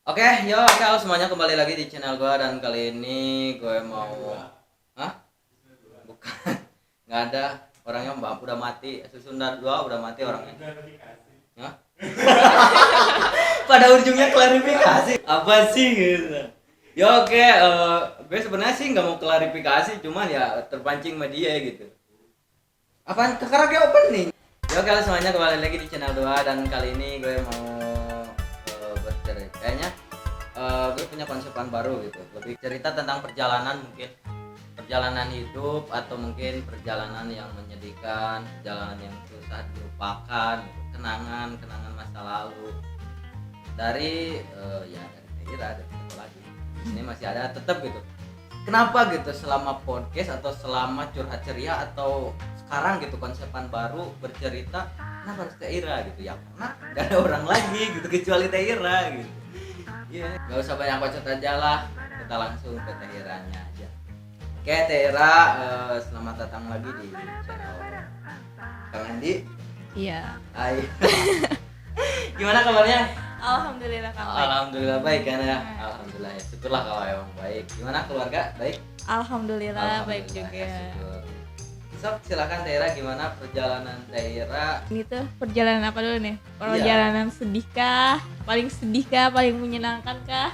Oke, yo, halo semuanya, kembali lagi di channel gue. Dan kali ini gue mau, hah? Bukan, nggak ada orangnya, mbak udah mati. Susunda 2 udah mati orangnya. Hah? Pada ujungnya klarifikasi. Apa sih gitu? Ya oke, gue sebenarnya sih nggak mau klarifikasi, cuman ya terpancing media gitu. Apaan? Karena kayak opening. Yo, halo semuanya, kembali lagi di channel 2. Dan kali ini gue mau bercerita. Kayaknya gue punya konsepan baru gitu, lebih cerita tentang perjalanan, mungkin perjalanan hidup atau mungkin perjalanan yang menyedihkan, perjalanan yang susah dilupakan gitu. Kenangan masa lalu dari ya dari Teira, dari satu lagi ini masih ada tetap gitu. Kenapa gitu selama podcast atau selama curhat ceria atau sekarang gitu konsepan baru bercerita, kenapa harus Teira gitu ya, karena gak ada orang lagi gitu kecuali Teira gitu. Iya, nggak usah banyak bacot aja lah, kita langsung ke Teiranya aja. Oke Teira, selamat datang lagi di channel Kang Andi. Iya. Hai. Gimana kabarnya? Alhamdulillah Kang. Alhamdulillah baik kan ya. Alhamdulillah ya, syukurlah kalau emang baik. Gimana keluarga, baik? Alhamdulillah baik juga. Ya, syukur. Sok silakan Teira, gimana perjalanan Teira? Ini tuh perjalanan apa dulu nih? Perjalanan sedih kah? Paling sedih kah? Paling menyenangkan kah?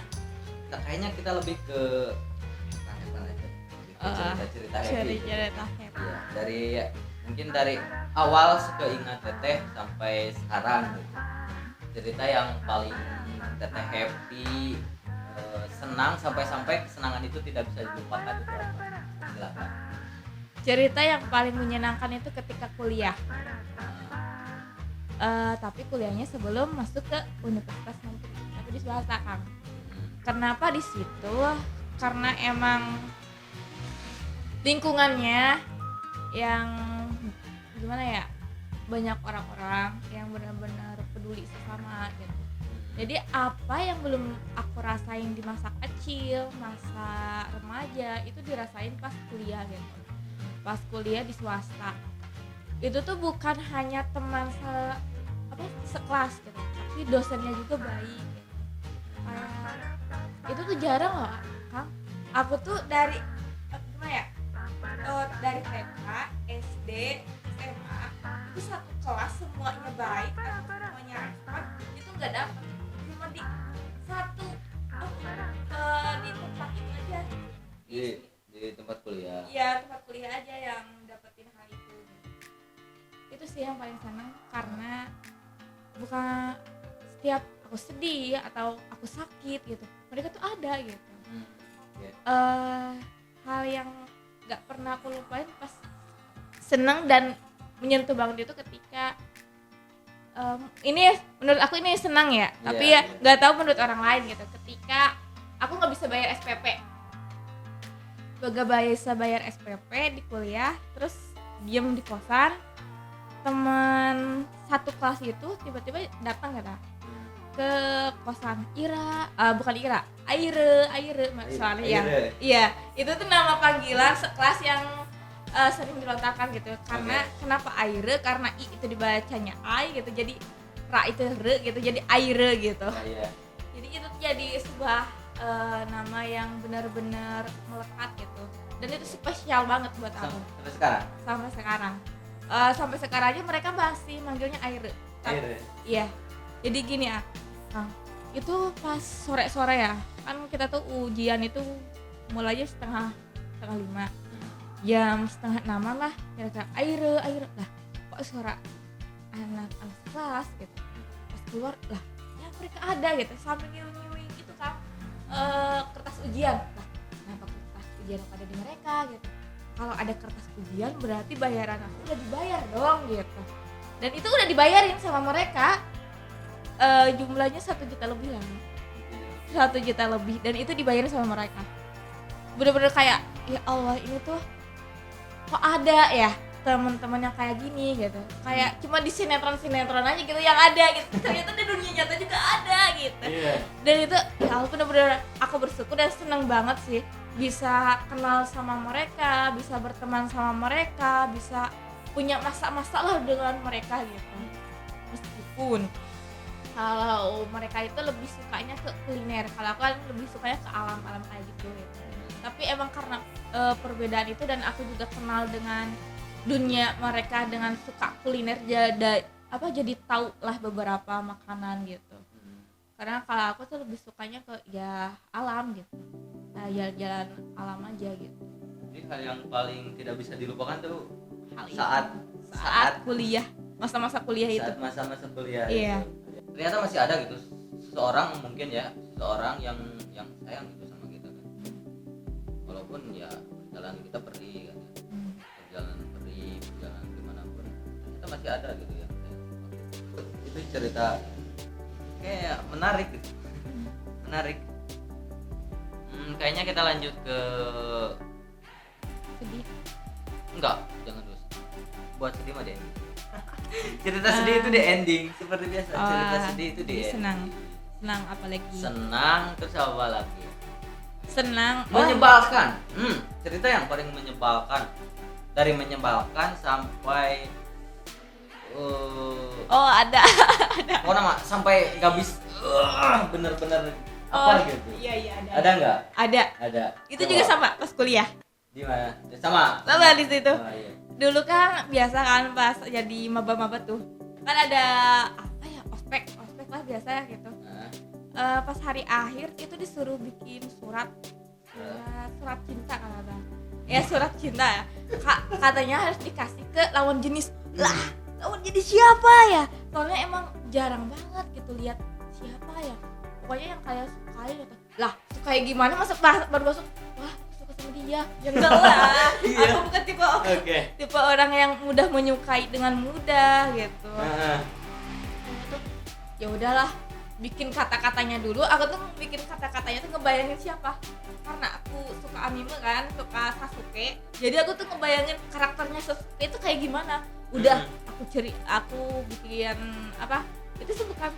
Kayaknya kita lebih ke kapan aja. Cerita-cerita happy. Cerita happy. Ya, dari mungkin dari awal sekeingat Teteh sampai sekarang gitu. Cerita yang paling Teteh happy, senang sampai kesenangan itu tidak bisa dilupakan itu apa? Silakan. Cerita yang paling menyenangkan itu ketika kuliah. Tapi kuliahnya sebelum masuk ke universitas negeri, tapi di swasta Kang. Kenapa di situ? Karena emang lingkungannya yang gimana ya, banyak orang-orang yang benar-benar peduli sesama gitu. Jadi apa yang belum aku rasain di masa kecil, masa remaja, itu dirasain pas kuliah gitu. Pas kuliah di swasta itu tuh bukan hanya teman sekelas gitu, tapi dosennya juga baik gitu. Itu tuh jarang loh Kang. Aku tuh dari gimana ya, dari TK, SD, SMA itu satu kelas semuanya baik atau semuanya respon, itu nggak dapet. Cuma di satu di tempat itu aja, Di tempat kuliah. iya tempat kuliah aja yang dapetin hal itu. Itu sih yang paling senang, karena bukan setiap aku sedih atau aku sakit gitu mereka tuh ada gitu. Hal yang nggak pernah aku lupain pas seneng dan menyentuh banget itu ketika ini menurut aku ini senang ya, tapi ya nggak tahu menurut orang lain gitu. Ketika aku nggak bisa bayar SPP, bisa bayar SPP di kuliah, terus diem di kosan, teman satu kelas itu tiba-tiba datang ke kosan bukan Ira, Aire soalnya yang iya itu tuh nama panggilan sekelas yang sering dilontarkan gitu. Karena kenapa Aire? Karena I itu dibacanya I gitu, jadi Ra itu Re gitu, jadi Aire gitu. Jadi itu jadi sebuah nama yang benar-benar melekat gitu, dan itu spesial banget buat aku sampai sekarang. Sampai sekarang aja mereka masih manggilnya Aire. Iya. Jadi gini itu pas sore-sore ya, kan kita tuh ujian itu mulainya setengah 5, jam setengah 6 lah kira-kira. Aire lah, kok suara anak kelas gitu. Pas keluar lah, ya mereka ada gitu sambil ngiling-ngiling gitu kan, kertas ujian lah. Kenapa kertas ujian pada di mereka gitu? Kalau ada kertas ujian berarti bayaran aku udah dibayar dong gitu. Dan itu udah dibayarin sama mereka, jumlahnya 1 juta lebih lah, 1 juta lebih, dan itu dibayarin sama mereka. Bener-bener kayak ya Allah, ini tuh kok ada ya teman-teman yang kayak gini gitu. Kayak cuma di sinetron aja gitu yang ada gitu, ternyata di dunia nyata juga ada gitu. Dan itu ya Allah, bener-bener aku bersyukur dan seneng banget sih bisa kenal sama mereka, bisa berteman sama mereka, bisa punya masa-masa lah dengan mereka gitu. Meskipun Kalau mereka itu lebih sukanya ke kuliner, kalau aku kan lebih sukanya ke alam-alam kayak gitu. Tapi emang karena perbedaan itu, dan aku juga kenal dengan dunia mereka dengan suka kuliner, jadi tahu lah beberapa makanan gitu. Karena kalau aku tuh lebih sukanya ke ya alam gitu, jalan-jalan alam aja gitu. Jadi hal yang paling tidak bisa dilupakan tuh Hal itu. saat kuliah, masa-masa kuliah itu. saat masa-masa kuliah Iya. itu. Ternyata masih ada gitu seseorang mungkin ya, seseorang yang sayang gitu sama kita kan. Walaupun ya perjalanan kita pergi kan ya. Perjalanan dimanapun kita masih ada gitu ya. Itu cerita kayak menarik gitu. Menarik. Kayaknya kita lanjut ke Sedih. enggak, jangan dulu. Buat sedih mah deh. Cerita sedih itu di ending seperti biasa. Cerita sedih itu di ending. Senang apalagi? Senang terus apa lagi? Senang. Menyebalkan. Cerita yang paling menyebalkan. Dari menyebalkan sampai ada. oh nama sampai nggak bisa bener-bener apa gitu. Iya ada. Ada nggak? Ada. Itu Coba. juga sama pas kuliah. Di mana? Sama Di situ. Oh, iya. Dulu kan biasa kan pas jadi maba-maba tuh. Kan ada apa ya? Ospek lah biasa ya gitu. Pas hari akhir itu disuruh bikin surat cinta kan ada. Ya surat cinta ya. Katanya harus dikasih ke lawan jenis. Lah, lawan jenis siapa ya? Soalnya emang jarang banget gitu lihat siapa ya. Pokoknya yang kayak sukai gitu. Lah, sukai gimana baru masuk. Wah, suka sama dia. Ya enggak lah. Iya. Aku bukan Oke. tipe orang yang mudah menyukai dengan mudah gitu. Ya udahlah, bikin kata-katanya dulu. Aku tuh bikin kata-katanya tuh ngebayangin siapa, karena aku suka anime kan, suka Sasuke, jadi aku tuh ngebayangin karakternya Sasuke itu kayak gimana. Udah aku bikin apa itu sih bukan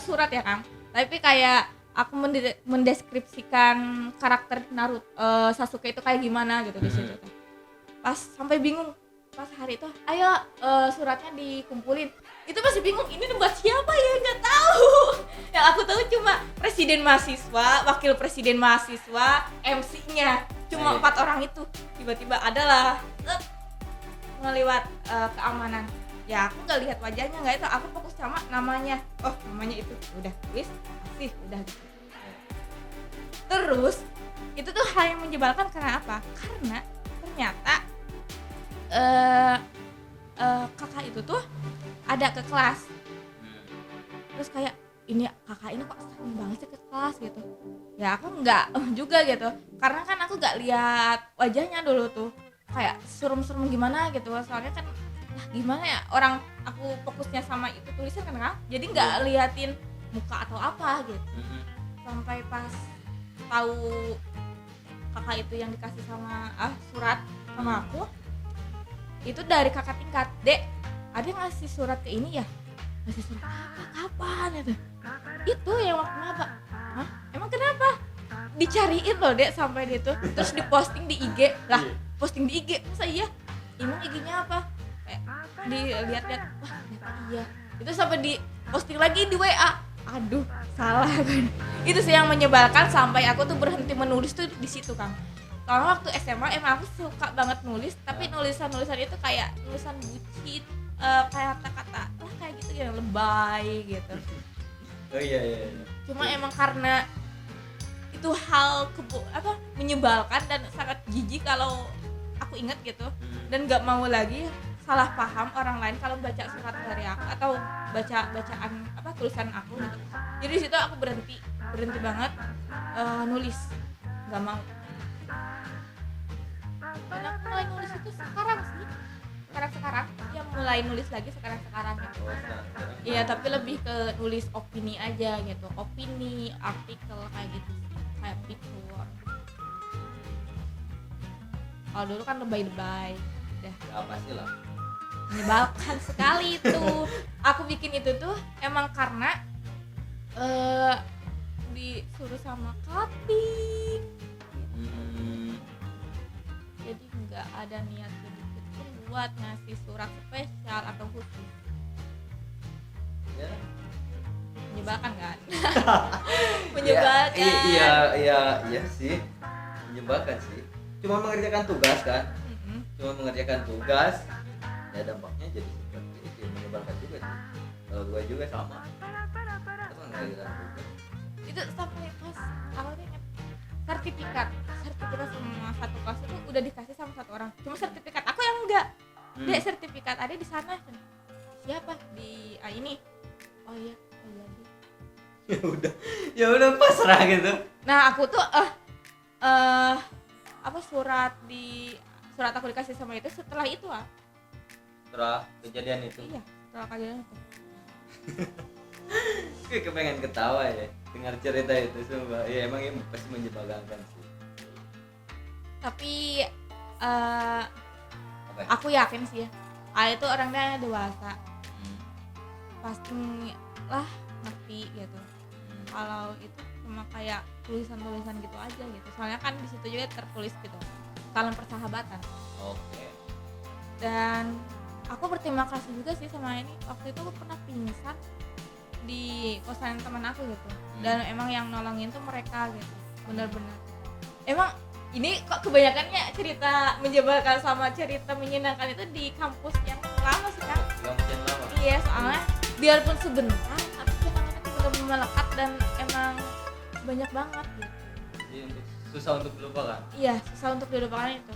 surat ya Kang, tapi kayak aku mendeskripsikan karakter Naruto, Sasuke itu kayak gimana gitu di situ. Pas sampai bingung pas hari itu, ayo suratnya dikumpulin. Itu masih bingung, ini buat siapa ya, nggak tahu. Yang aku tahu cuma presiden mahasiswa, wakil presiden mahasiswa, MC-nya cuma 4 orang itu. Tiba-tiba adalah ngeliwat keamanan. Ya aku nggak lihat wajahnya, nggak itu, aku fokus sama namanya. Oh namanya itu, udah tulis, kasih, udah gitu. Terus itu tuh hal yang menyebalkan karena apa? Karena ternyata kakak itu tuh ada ke kelas. Terus kayak ini kakak ini kok sering banget sih ke kelas gitu. Ya aku nggak juga gitu, karena kan aku nggak lihat wajahnya dulu tuh, kayak serem-serem gimana gitu. Soalnya kan gimana ya, orang aku fokusnya sama itu tulisan kan, jadi nggak liatin muka atau apa gitu. Sampai pas tahu kakak itu yang dikasih sama surat sama aku itu dari kakak tingkat. Dek, ada ngasih surat ke ini ya? Ngasih surat apa? Kapan itu? Itu yang waktu apa? Hah? Emang kenapa? Dicariin loh Dek sampai dia tuh, terus diposting di IG. Lah, posting di IG, masa iya? Emang IG-nya apa? Dilihat-lihat, wah ternyata iya. Itu sampai di posting lagi di WA. Aduh, salah kan. Itu sih yang menyebalkan, sampai aku tuh berhenti menulis tuh di situ Kang. Soalnya waktu SMA emang aku suka banget nulis, tapi nulisan itu kayak nulisan bucin, kayak kata-kata kayak gitu yang lebay gitu. Oh iya. Cuma emang karena itu hal menyebalkan dan sangat jijik kalau aku ingat gitu, dan nggak mau lagi salah paham orang lain kalau baca surat dari aku atau bacaan tulisan aku gitu. Jadi di situ aku berhenti banget nulis, nggak mau. Dan aku mulai nulis itu sekarang ya, mulai nulis lagi sekarang gitu. Iya, tapi lebih ke nulis opini aja gitu, opini, artikel kayak gitu, kayak fitur. Kalau dulu kan lebay-lebay, udah. Ya pasti lah. Menyebalkan sekali itu. Aku bikin itu tuh emang karena disuruh sama cutting. Jadi nggak ada niat sedikit pun buat ngasih surat spesial atau khusus. Ya, menyebalkan kan. Menyebalkan. Iya sih. Menyebalkan sih. Cuma mengerjakan tugas kan. Cuma mengerjakan tugas. Ya dampaknya jadi seperti itu, menyebalkan juga sih. Kalau gue juga sama. Itu mengerjakan tugas. Itu sampai kelas awalnya ingat sertifikat semua satu kelas itu udah dikasih sama satu orang. Cuma sertifikat aku yang enggak. Dek, sertifikat ada di sana. Siapa? Di ini. Oh iya Dek. ya udah pasrah gitu. Nah, aku tuh surat aku dikasih sama itu setelah itu Setelah kejadian itu. Iya, setelah kejadian itu. Kayak kepengen ketawa ya dengar cerita itu sumpah. Ya emang ini pasti menyebalkan sih. Tapi Apa ya? aku yakin sih ya, itu orangnya dewasa. Pasti lah ngerti gitu. Kalau itu cuma kayak tulisan-tulisan gitu aja gitu. Soalnya kan di situ juga tertulis gitu. Salam persahabatan. Oke. Dan aku berterima kasih juga sih sama ini. Waktu itu aku pernah pingsan di kosan teman aku gitu. Dan emang yang nolongin tuh mereka gitu. Bener-bener. Emang ini kok kebanyakannya cerita menyebalkan sama cerita menyenangkan itu di kampus yang lama sih kan? Kampus yang lama. Iya, soalnya biarpun sebentar tapi kenangannya tuh bener-bener melekat dan emang banyak banget gitu. Jadi susah untuk dilupakan. Iya, susah untuk dilupakan itu.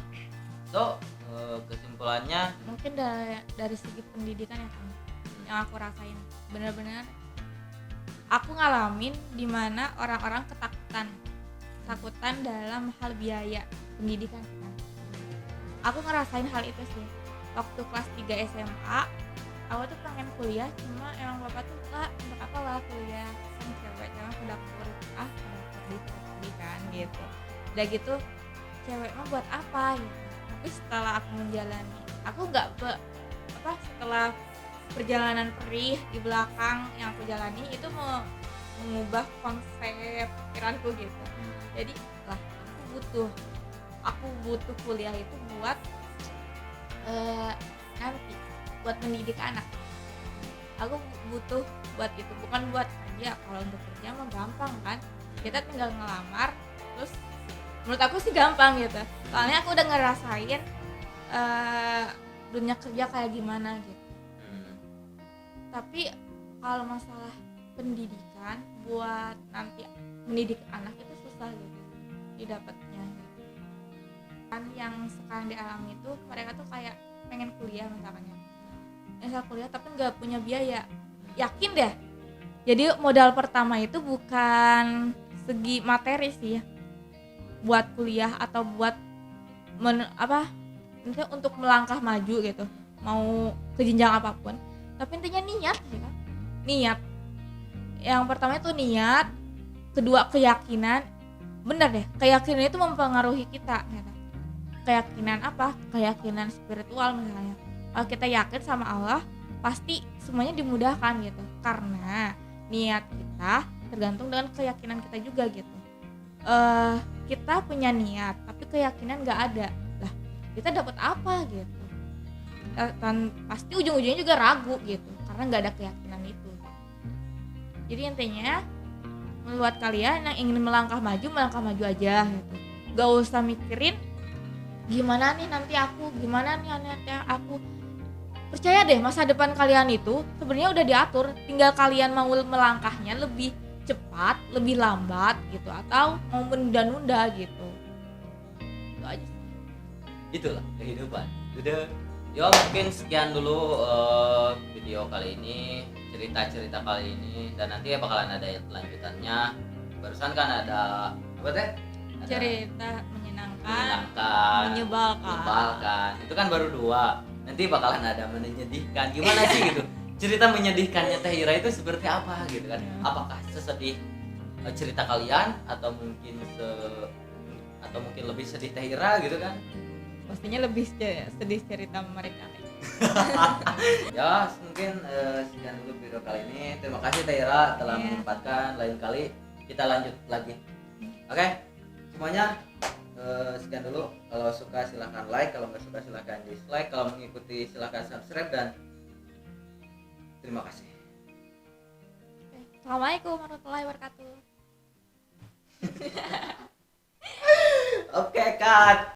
So, kesimpulannya Mungkin dari segi pendidikan ya kan, yang aku rasain bener-bener aku ngalamin dimana orang-orang takutan dalam hal biaya pendidikan kan. Aku ngerasain hal itu sih waktu kelas 3 SMA. Aku tuh pengen kuliah, cuma emang bapak tuh lah untuk apa lah kuliah, kan cewek udah di kan gitu. Udah gitu cewek mah buat apa gitu. Tapi setelah aku menjalani, aku nggak setelah perjalanan perih di belakang yang aku jalani itu mengubah konsep pikiranku gitu. Jadi lah aku butuh kuliah itu buat nanti buat mendidik anak. Aku butuh buat itu, bukan buat kerja. Kalau untuk kerja mah gampang kan, kita tinggal ngelamar terus menurut aku sih gampang gitu. Soalnya aku udah ngerasain dunia kerja kayak gimana gitu. Tapi kalau masalah pendidikan buat nanti mendidik anak itu susah gitu didapatnya gitu. Kan yang sekarang dialami itu mereka tuh kayak pengen kuliah misalnya kuliah tapi nggak punya biaya, yakin deh. Jadi modal pertama itu bukan segi materi sih ya, buat kuliah atau buat untuk melangkah maju gitu, mau ke jenjang apapun. Tapi intinya niat sih kan, niat. Yang pertama itu niat, kedua keyakinan. Bener deh, keyakinan itu mempengaruhi kita gitu. Keyakinan apa? Keyakinan spiritual misalnya. Kalau kita yakin sama Allah, pasti semuanya dimudahkan gitu. Karena niat kita tergantung dengan keyakinan kita juga gitu. Kita punya niat, tapi keyakinan nggak ada. Lah, kita dapat apa gitu? Dan pasti ujung-ujungnya juga ragu gitu, karena nggak ada keyakinan itu. Jadi intinya, buat kalian yang ingin melangkah maju aja gitu. Gak usah mikirin gimana nih nanti aku. Percaya deh, masa depan kalian itu sebenarnya udah diatur, tinggal kalian mau melangkahnya lebih cepat, lebih lambat gitu, atau mau menunda-nunda gitu. Itu aja sih. Itulah kehidupan. Udah, ya mungkin sekian dulu video kali ini, cerita-cerita kali ini, dan nanti ya bakalan ada lanjutannya. Barusan kan ada apa teh? Cerita menyenangkan, menyebalkan. Itu kan baru 2. Nanti bakalan ada menyedihkan. Gimana sih gitu? Cerita menyedihkannya Teh Ira itu seperti apa gitu kan? Apakah sesedih cerita kalian atau mungkin lebih sedih Teh Ira gitu kan? Pastinya lebih sedih cerita mereka. Ya, mungkin sekian dulu video kali ini. Terima kasih Teh Ira telah menyempatkan. Lain kali kita lanjut lagi. Oke? Semuanya sekian dulu. Kalau suka silahkan like, kalau nggak suka silahkan dislike, kalau mengikuti silahkan subscribe, dan terima kasih. Assalamualaikum warahmatullahi wabarakatuh. Oke, Kak.